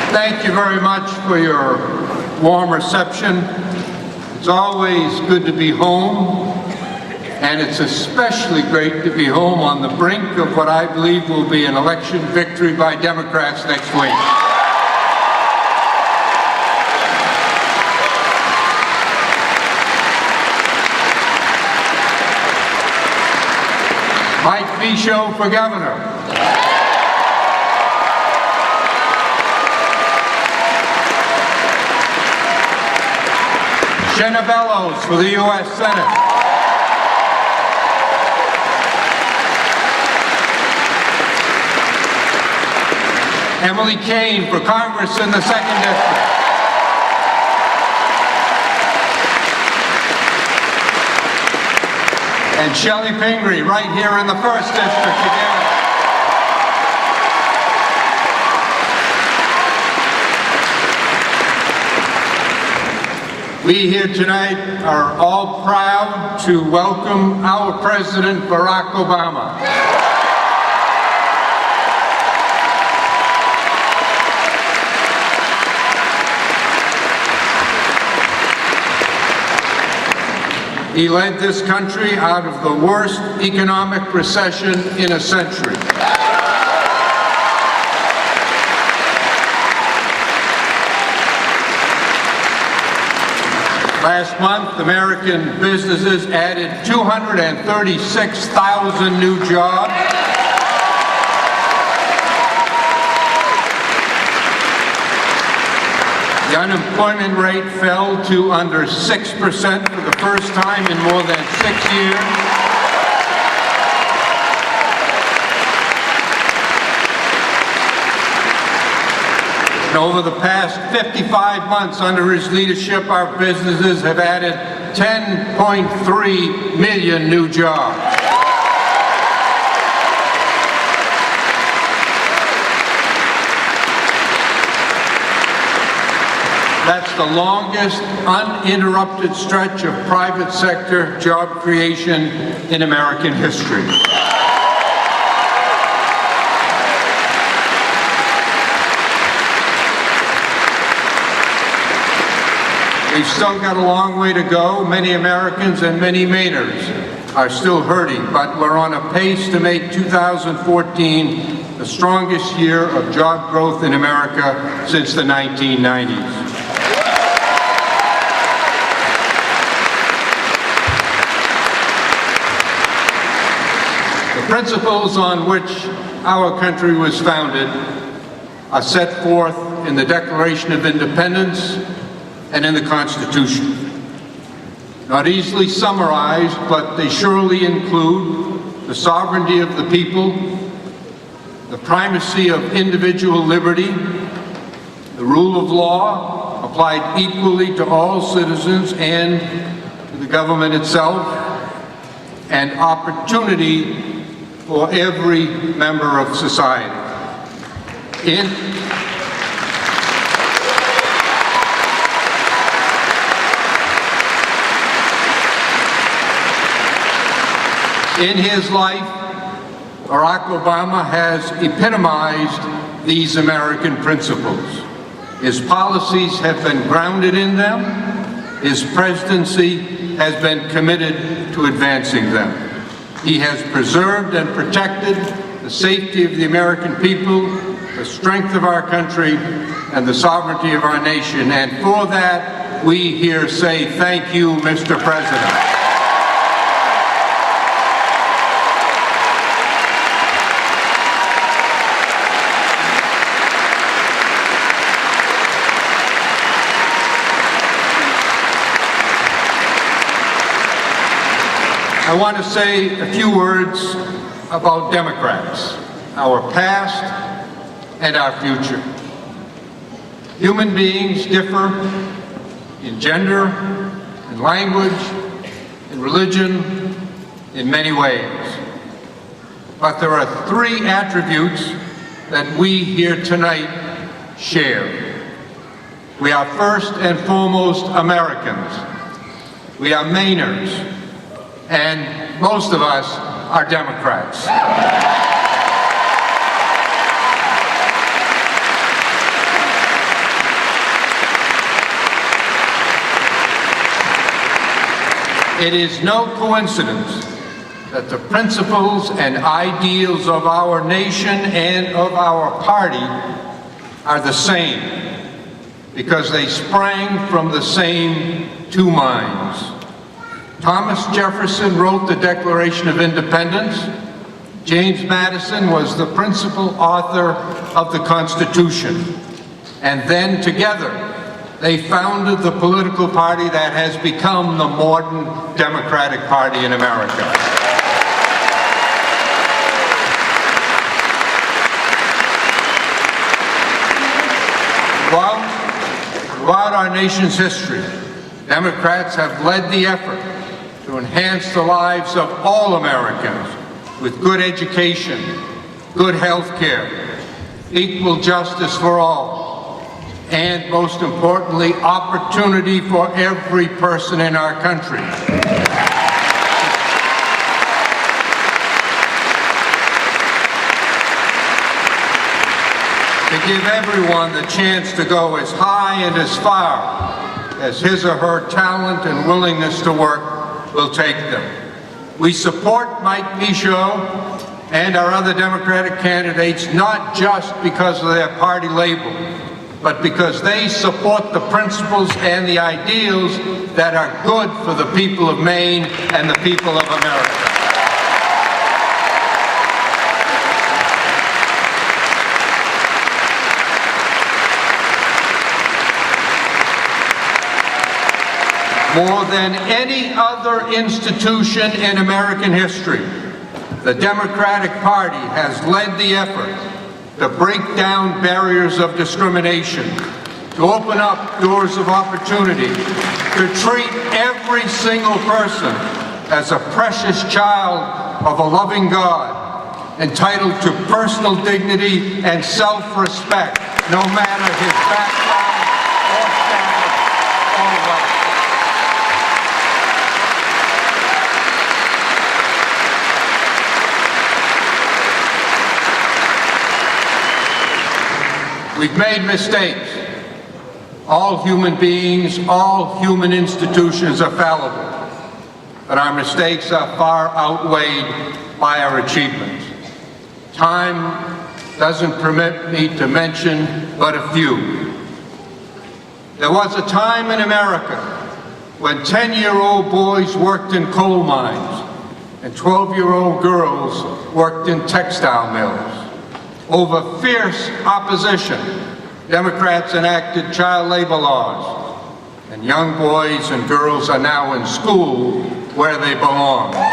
Thank you very much for your warm reception. It's always good to be home, and it's especially great to be home on the brink of what I believe will be an election victory by Democrats next week. Michaud for governor. Shenna Bellows for the U.S. Senate. Emily Kane for Congress in the 2nd District. And Chellie Pingree right here in the 1st District again. We here tonight are all proud to welcome our President Barack Obama. He led this country out of the worst economic recession in a century. Last month, American businesses added 236,000 new jobs. The unemployment rate fell to under 6% for the first time in more than 6 years. And over the past 55 months under his leadership, our businesses have added 10.3 million new jobs. That's the longest uninterrupted stretch of private sector job creation in American history. We've still got a long way to go. Many Americans and many Mainers are still hurting, but we're on a pace to make 2014 the strongest year of job growth in America since the 1990s. The principles on which our country was founded are set forth in the Declaration of Independence and in the Constitution. Not easily summarized, but they surely include the sovereignty of the people, the primacy of individual liberty, the rule of law applied equally to all citizens and to the government itself, and opportunity for every member of society. In his life, Barack Obama has epitomized these American principles. His policies have been grounded in them. His presidency has been committed to advancing them. He has preserved and protected the safety of the American people, the strength of our country, and the sovereignty of our nation. And for that, we here say thank you, Mr. President. I want to say a few words about Democrats, our past and our future. Human beings differ in gender, in language, in religion, in many ways. But there are 3 attributes that we here tonight share. We are first and foremost Americans. We are Mainers. And most of us are Democrats. It is no coincidence that the principles and ideals of our nation and of our party are the same, because they sprang from the same two minds. Thomas Jefferson wrote the Declaration of Independence. James Madison was the principal author of the Constitution. And then together, they founded the political party that has become the modern Democratic Party in America. Throughout our nation's history, Democrats have led the effort to enhance the lives of all Americans with good education, good health care, equal justice for all, and most importantly, opportunity for every person in our country. To give everyone the chance to go as high and as far as his or her talent and willingness to work will take them. We support Mike Michaud and our other Democratic candidates not just because of their party label, but because they support the principles and the ideals that are good for the people of Maine and the people of America. More than any other institution in American history, the Democratic Party has led the effort to break down barriers of discrimination, to open up doors of opportunity, to treat every single person as a precious child of a loving God, entitled to personal dignity and self-respect, no matter his background or status or wealth. We've made mistakes. All human beings, all human institutions are fallible, but our mistakes are far outweighed by our achievements. Time doesn't permit me to mention but a few. There was a time in America when 10-year-old boys worked in coal mines and 12-year-old girls worked in textile mills. Over fierce opposition, Democrats enacted child labor laws, and young boys and girls are now in school where they belong. And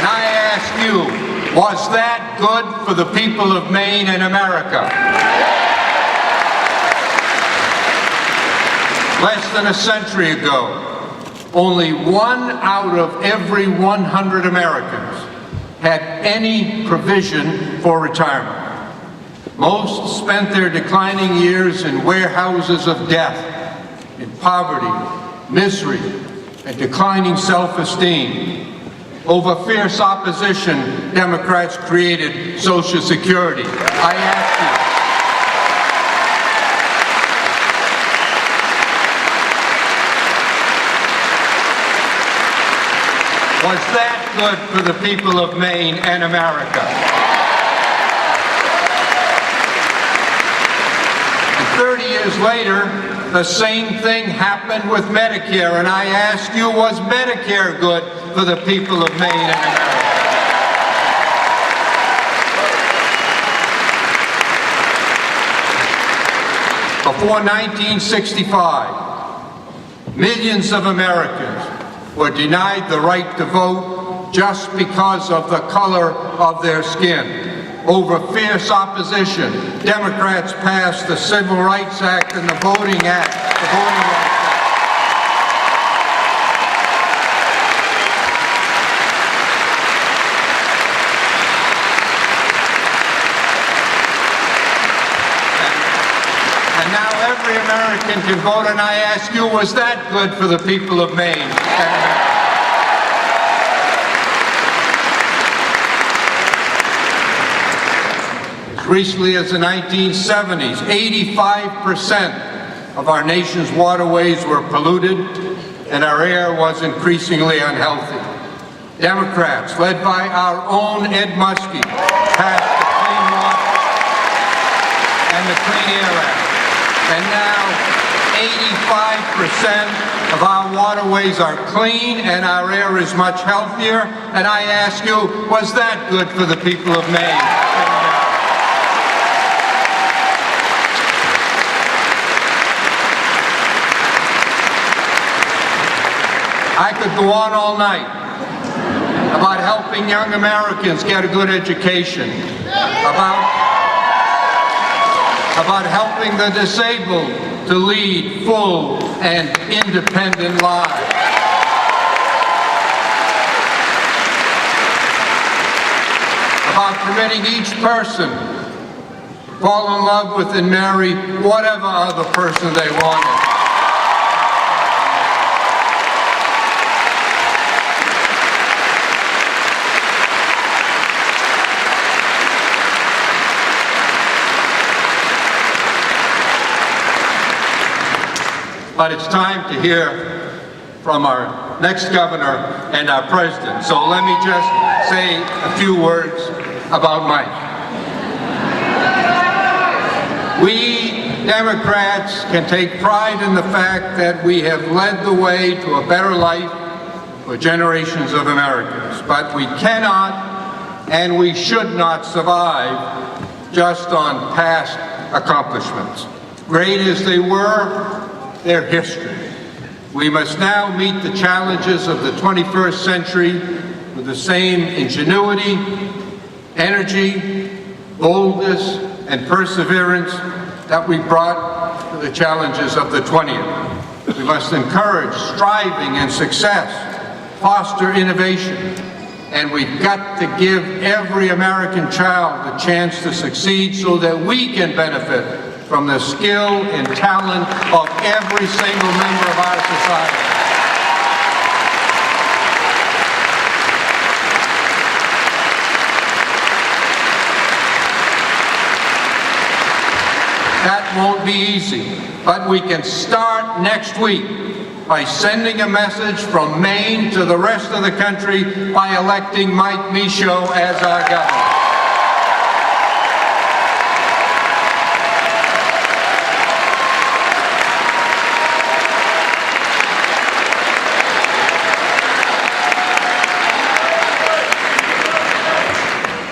I ask you, was that good for the people of Maine and America? Less than a century ago, only 1 out of every 100 Americans had any provision for retirement. Most spent their declining years in warehouses of death, in poverty, misery, and declining self-esteem. Over fierce opposition, Democrats created Social Security. I ask you, was that good for the people of Maine and America? And 30 years later, the same thing happened with Medicare, and I ask you, was Medicare good for the people of Maine and America? Before 1965, millions of Americans were denied the right to vote just because of the color of their skin. Over fierce opposition, Democrats passed the Civil Rights Act and the Voting Act, the Voting Rights Act. And now every American can vote, and I ask you, was that good for the people of Maine? recently as the 1970s, 85% of our nation's waterways were polluted and our air was increasingly unhealthy. Democrats, led by our own Ed Muskie, passed the Clean Water and the Clean Air Act. And now 85% of our waterways are clean and our air is much healthier. And I ask you, was that good for the people of Maine? I could go on all night about helping young Americans get a good education, about helping the disabled to lead full and independent lives. About permitting each person to fall in love with and marry whatever other person they wanted. But it's time to hear from our next governor and our president. So let me just say a few words about Mike. We Democrats can take pride in the fact that we have led the way to a better life for generations of Americans. But we cannot and we should not survive just on past accomplishments. Great as they were, their history. We must now meet the challenges of the 21st century with the same ingenuity, energy, boldness, and perseverance that we brought to the challenges of the 20th. We must encourage striving and success, foster innovation, and we've got to give every American child a chance to succeed so that we can benefit from the skill and talent of every single member of our society. That won't be easy, but we can start next week by sending a message from Maine to the rest of the country by electing Mike Michaud as our governor.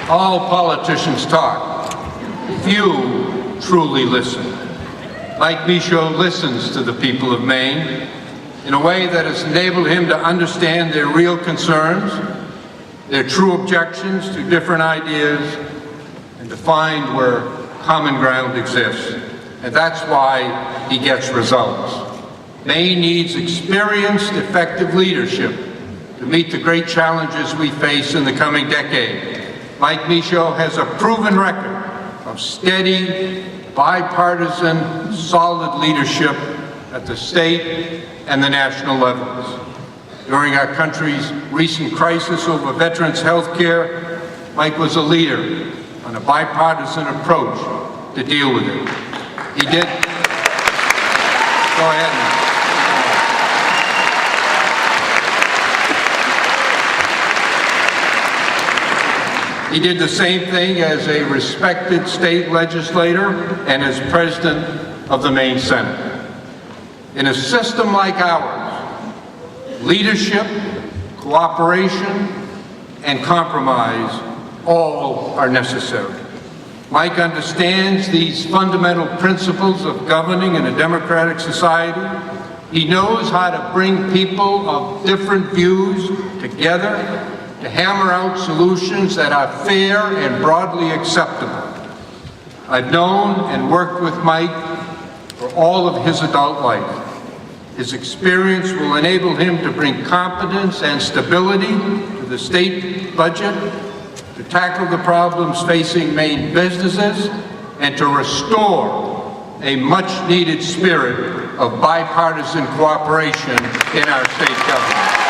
All politicians talk. Few truly listen. Mike Michaud listens to the people of Maine in a way that has enabled him to understand their real concerns, their true objections to different ideas, and to find where common ground exists. And that's why he gets results. Maine needs experienced, effective leadership to meet the great challenges we face in the coming decade. Mike Michaud has a proven record of steady, bipartisan, solid leadership at the state and the national levels. During our country's recent crisis over veterans' health care, Mike was a leader on a bipartisan approach to deal with it. He did. Go ahead. He did the same thing as a respected state legislator and as president of the Maine Senate. In a system like ours, leadership, cooperation, and compromise all are necessary. Mike understands these fundamental principles of governing in a democratic society. He knows how to bring people of different views together to hammer out solutions that are fair and broadly acceptable. I've known and worked with Mike for all of his adult life. His experience will enable him to bring competence and stability to the state budget, to tackle the problems facing Maine businesses, and to restore a much-needed spirit of bipartisan cooperation in our state government.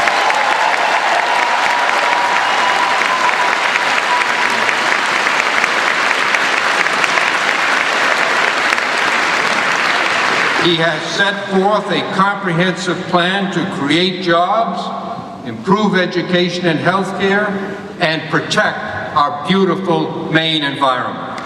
He has set forth a comprehensive plan to create jobs, improve education and health care, and protect our beautiful Maine environment.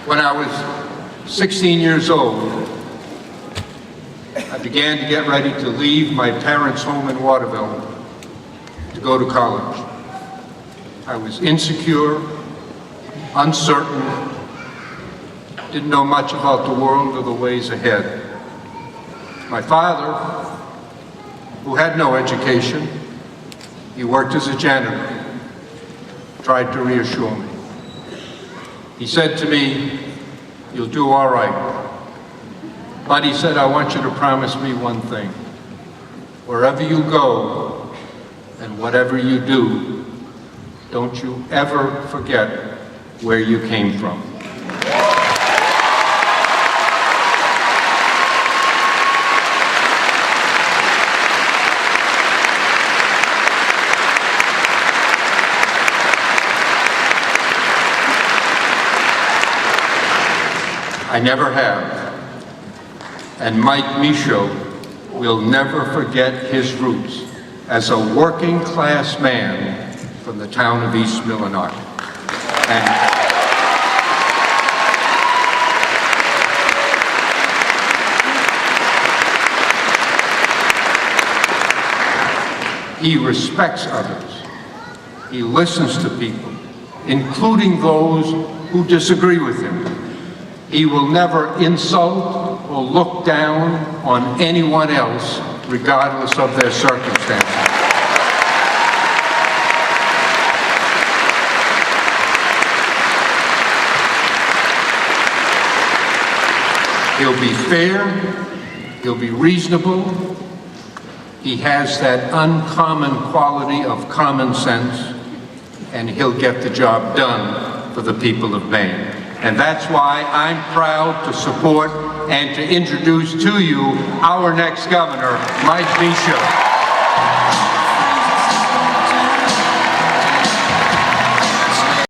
When I was 16 years old, I began to get ready to leave my parents' home in Waterville to go to college. I was insecure, uncertain, didn't know much about the world or the ways ahead. My father, who had no education, he worked as a janitor, tried to reassure me. He said to me, "You'll do all right." But he said, "I want you to promise me one thing. Wherever you go and whatever you do, don't you ever forget where you came from." I never have. And Michaud will never forget his roots as a working class man from the town of East Millinocket. And he respects others. He listens to people, including those who disagree with him. He will never insult or look down on anyone else, regardless of their circumstances. He'll be fair, he'll be reasonable. He has that uncommon quality of common sense, and he'll get the job done for the people of Maine. And that's why I'm proud to support and to introduce to you our next governor, Michaud.